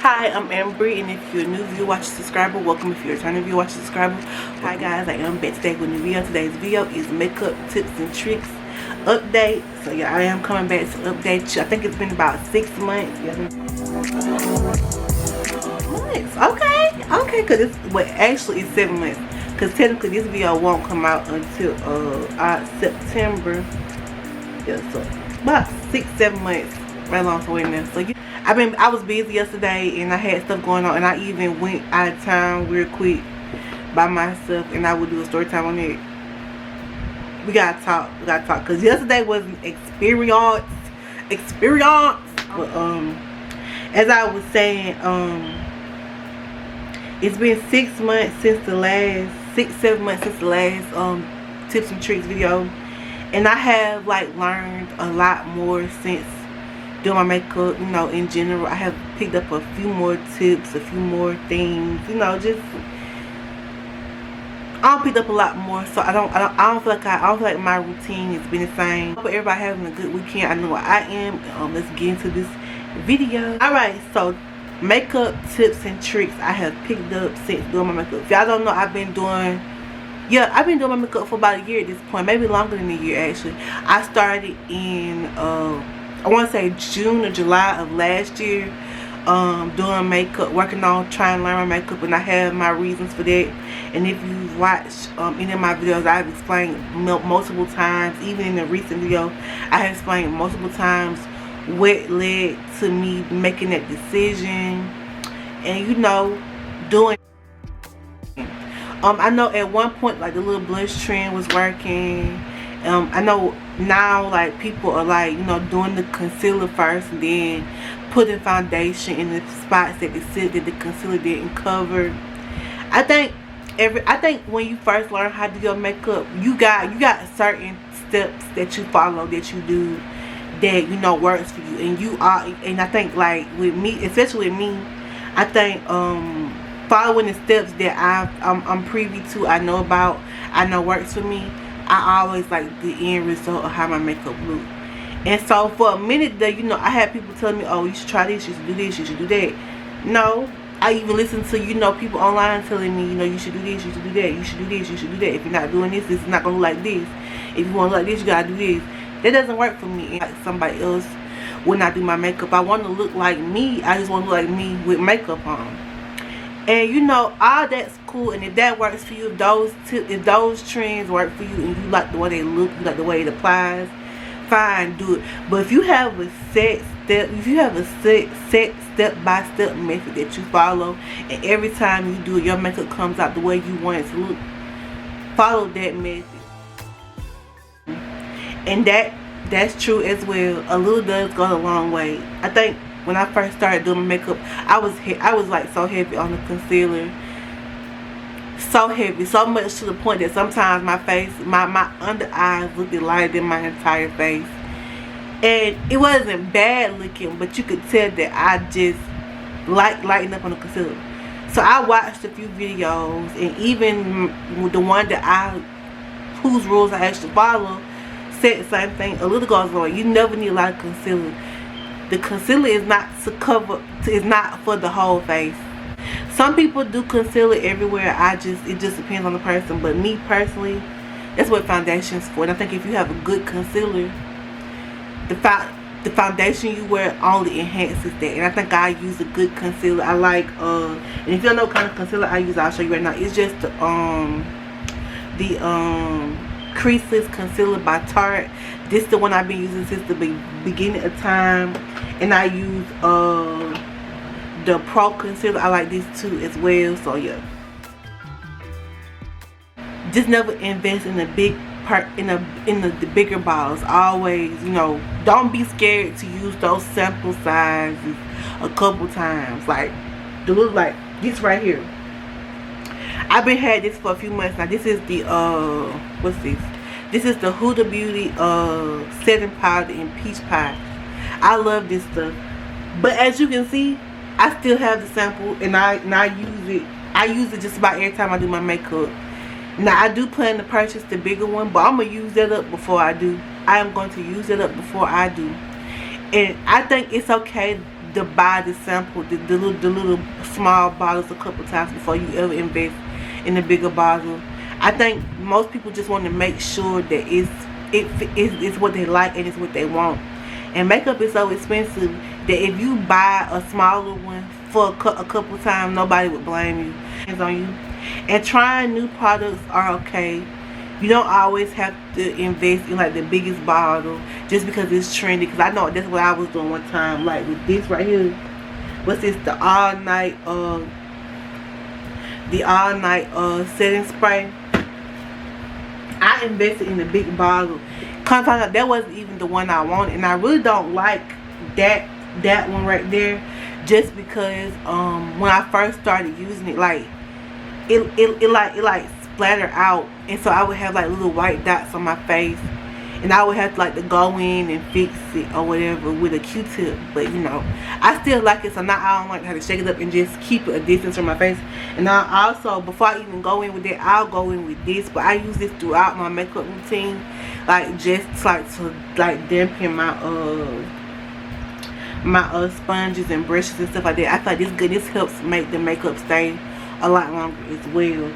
Hi, I'm Ambry, and if you're a new viewer, watch, subscriber, welcome. If you're a returning viewer, watch, subscriber. Hi guys, I am back today with a new video. Today's video is makeup tips and tricks update. So yeah, I am coming back to update you. I think it's been about 6 months. Okay, because it's actually it's 7 months. Because technically this video won't come out until September. Yeah, so about 6-7 months, right along somewhere in there. So yeah. I was busy yesterday and I had stuff going on, and I even went out of town real quick by myself, and I would do a story time on it. We gotta talk because yesterday was an experience. But as I was saying, it's been 6 months since the last 6-7 months since the last tips and tricks video, and I have like learned a lot more since doing my makeup, you know, in general. I have picked up a few more tips, a few more things, you know, just I picked up a lot more. So I don't feel like my routine has been the same. But everybody having a good weekend. I know what I am. Let's get into this video. Alright, so makeup tips and tricks I have picked up since doing my makeup. If y'all don't know, I've been doing my makeup for about a year at this point, maybe longer than a year actually. I started in I want to say June or July of last year, doing makeup, working on trying to learn my makeup, and I have my reasons for that. And if you watch any of my videos, I've explained multiple times, even in the recent video, I have explained multiple times what led to me making that decision, and you know, doing. I know at one point like the little blush trend was working. I know now like people are like, you know, doing the concealer first and then putting foundation in the spots that they said that the concealer didn't cover. I think when you first learn how to do your makeup, you got certain steps that you follow, that you do, that you know works for you, and I think like with me, especially with me, I think following the steps that I'm privy to, I know about, I know works for me. I always like the end result of how my makeup look. And so for a minute there, you know, I had people telling me, oh, you should try this, you should do this, you should do that. No, I even listened to, you know, people online telling me, you know, you should do this, you should do that, you should do this, you should do that. If you're not doing this, it's not gonna look like this. If you want to look like this, you gotta do this. That doesn't work for me. Like somebody else when I do my makeup, I want to look like me. I just want to look like me with makeup on. And you know, all that's cool, and if that works for you, if those trends work for you, and you like the way they look, you like the way it applies, fine, do it. But if you have a set step-by-step method that you follow, and every time you do it, your makeup comes out the way you want it to look, follow that method. And that's true as well. A little does go a long way. I think when I first started doing my makeup, I was like so heavy on the concealer, so heavy, so much to the point that sometimes my face, my under eyes looked lighter than my entire face, and it wasn't bad looking, but you could tell that I just like lighting up on the concealer. So I watched a few videos, and even the one that whose rules I actually follow said the same thing. A little goes on. You never need a lot of concealer. The concealer is not to cover, is not for the whole face. Some people do concealer everywhere. It just depends on the person. But me personally, that's what foundation's for. And I think if you have a good concealer, the foundation you wear only enhances that. And I think I use a good concealer. I like and if you don't know what kind of concealer I use, I'll show you right now. It's just the creaseless concealer by Tarte. This is the one I've been using since the beginning of time, and I use the Pro concealer. I like this too as well. So yeah, just never invest in the big part, in the bigger bottles. Always, you know, don't be scared to use those sample sizes a couple times. Like the look like this right here. I've been had this for a few months now. This is the what's this? This is the Huda Beauty setting powder in peach pie. I love this stuff. But as you can see, I still have the sample, and I use it. I use it just about every time I do my makeup. Now I do plan to purchase the bigger one, but I'm gonna use that up before I do. I am going to use it up before I do. And I think it's okay to buy the sample, the little small bottles a couple times before you ever invest in the bigger bottle. I think most people just want to make sure that it's what they like and it's what they want. And makeup is so expensive that if you buy a smaller one for a couple times, nobody would blame you. It's on you. And trying new products are okay. You don't always have to invest in like the biggest bottle just because it's trendy. Because I know that's what I was doing one time. Like with this right here. What's this? The all night setting spray. I invested in the big bottle. Come find out that wasn't even the one I wanted, and I really don't like that one right there, just because when I first started using it, like it splattered out, and so I would have like little white dots on my face, and I would have to like to go in and fix it or whatever with a Q-tip. But you know, I still like it, so now I don't like to have to shake it up and just keep it a distance from my face. And I also, before I even go in with that, I'll go in with this, but I use this throughout my makeup routine, like just like to like dampen my sponges and brushes and stuff like that. I feel like this good. This helps make the makeup stay a lot longer as well.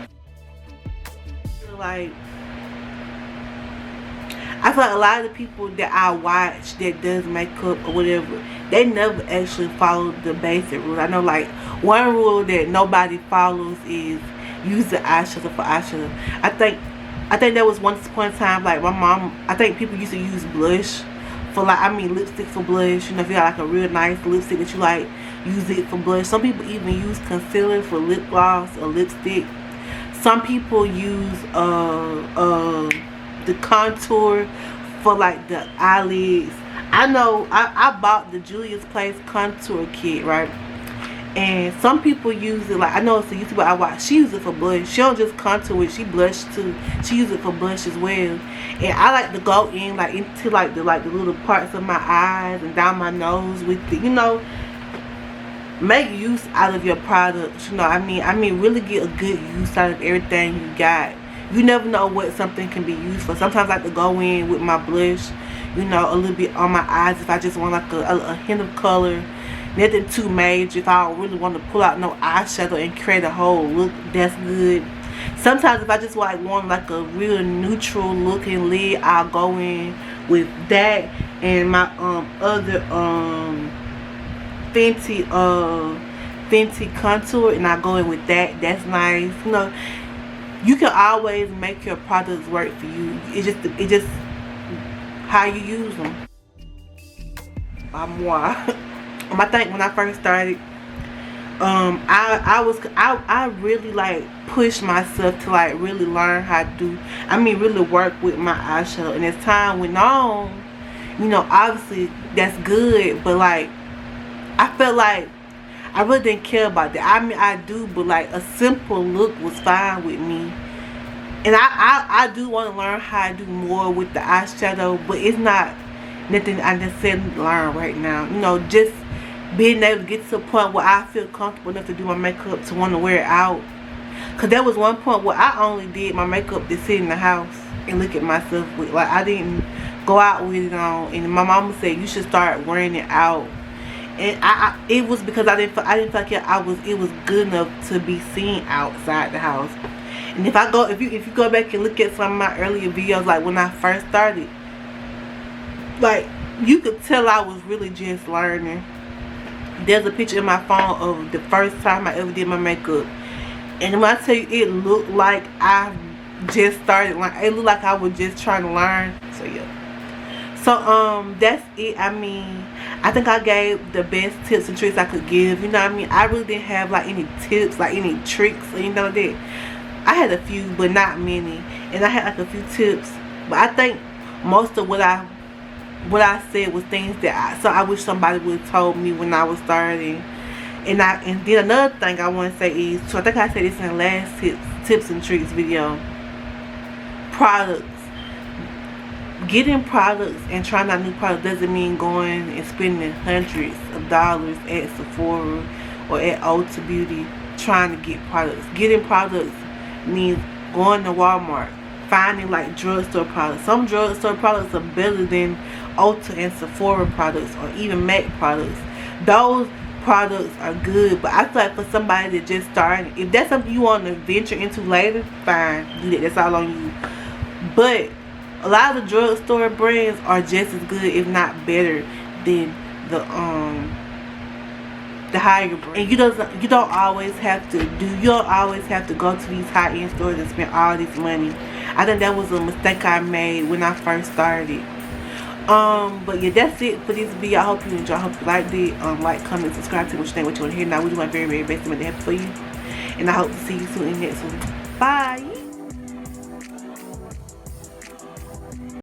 I feel like a lot of the people that I watch that does makeup or whatever, they never actually follow the basic rules. I know like one rule that nobody follows is use the eyeshadow for eyeshadow. I think there was once upon a time, like my mom, I think people used to use blush for like, lipstick for blush. You know, if you got like a real nice lipstick that you like, use it for blush. Some people even use concealer for lip gloss or lipstick. Some people use the contour for like the eyelids. I know I bought the Julia's Place contour kit, right? And some people use it, like I know it's a YouTuber I watch, she uses it for blush. She don't just contour it, she blush too. She uses it for blush as well. And I like to go in like into like the little parts of my eyes and down my nose with the, you know, make use out of your products. You know, I mean really get a good use out of everything you got. You never know what something can be used for. Sometimes I like to go in with my blush, you know, a little bit on my eyes if I just want like a hint of color. Nothing too major. If I don't really want to pull out no eyeshadow and create a whole look, that's good. Sometimes if I just want like a real neutral looking lid, I'll go in with that and my other Fenty contour, and I go in with that. That's nice. You know, you can always make your products work for you. It's just how you use them. I think when I first started, I really like pushed myself to like really learn how to do, really work with my eyeshadow. And as time went on, you know, obviously that's good, but like I felt like I really didn't care about that. I do, but like a simple look was fine with me. And I do want to learn how to do more with the eyeshadow, but it's not nothing I necessarily learn right now. You know, just being able to get to a point where I feel comfortable enough to do my makeup to want to wear it out. Because there was one point where I only did my makeup to sit in the house and look at myself with. Like, I didn't go out with it on. And my mama said you should start wearing it out. And it was because I didn't feel like it was good enough to be seen outside the house. And if you go back and look at some of my earlier videos, like when I first started, like you could tell I was really just learning. There's a picture in my phone of the first time I ever did my makeup, and when I tell you, it looked like I just started. Like it looked like I was just trying to learn. So yeah. So that's it. I think I gave the best tips and tricks I could give. You know what I mean? I really didn't have like any tips, like any tricks or anything like that. I had a few, but not many, and I had like a few tips. But I think most of what I said was things that I wish somebody would have told me when I was starting. And then another thing I want to say is, so I think I said this in the last tips and tricks video. Products. Getting products and trying out new products doesn't mean going and spending hundreds of dollars at Sephora or at Ulta Beauty trying to get products. Getting products means going to Walmart, finding like drugstore products. Some drugstore products are better than Ulta and Sephora products or even MAC products. those products are good. But I feel like for somebody that just starting, if that's something you want to venture into later, fine, do that. That's all on you. But a lot of the drugstore brands are just as good, if not better, than the higher brand. And you don't always have to go to these high-end stores and spend all this money. I think that was a mistake I made when I first started. But yeah, that's it for this video. I hope you enjoyed. I hope you liked it. Like, comment, subscribe to what you want to hear. Now we do my very, very best to make it happen for you. And I hope to see you soon in the next one. Bye.